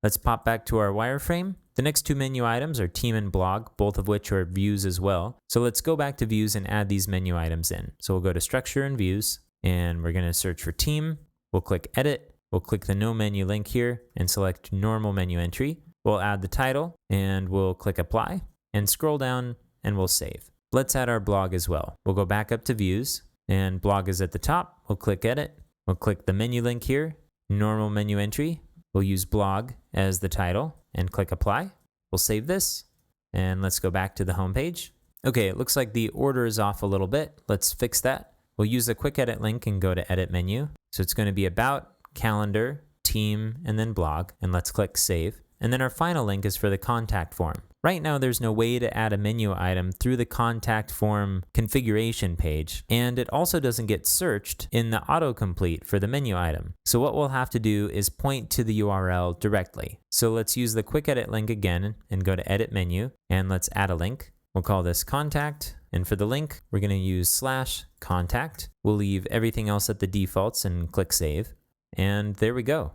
Let's pop back to our wireframe. The next two menu items are team and blog, both of which are views as well. So let's go back to views and add these menu items in. So we'll go to structure and views, and we're going to search for team. We'll click edit. We'll click the no menu link here and select normal menu entry. We'll add the title and we'll click apply and scroll down and we'll save. Let's add our blog as well. We'll go back up to views and blog is at the top. We'll click edit. We'll click the menu link here, normal menu entry. We'll use blog as the title and click apply. We'll save this and let's go back to the home page. Okay, it looks like the order is off a little bit. Let's fix that. We'll use the quick edit link and go to edit menu. So it's going to be about, calendar, team, and then blog, and let's click save. And then our final link is for the contact form. Right now, there's no way to add a menu item through the contact form configuration page, and it also doesn't get searched in the autocomplete for the menu item. So what we'll have to do is point to the URL directly. So let's use the quick edit link again and go to edit menu, and let's add a link. We'll call this contact, and for the link, we're going to use /contact. We'll leave everything else at the defaults and click save. And there we go.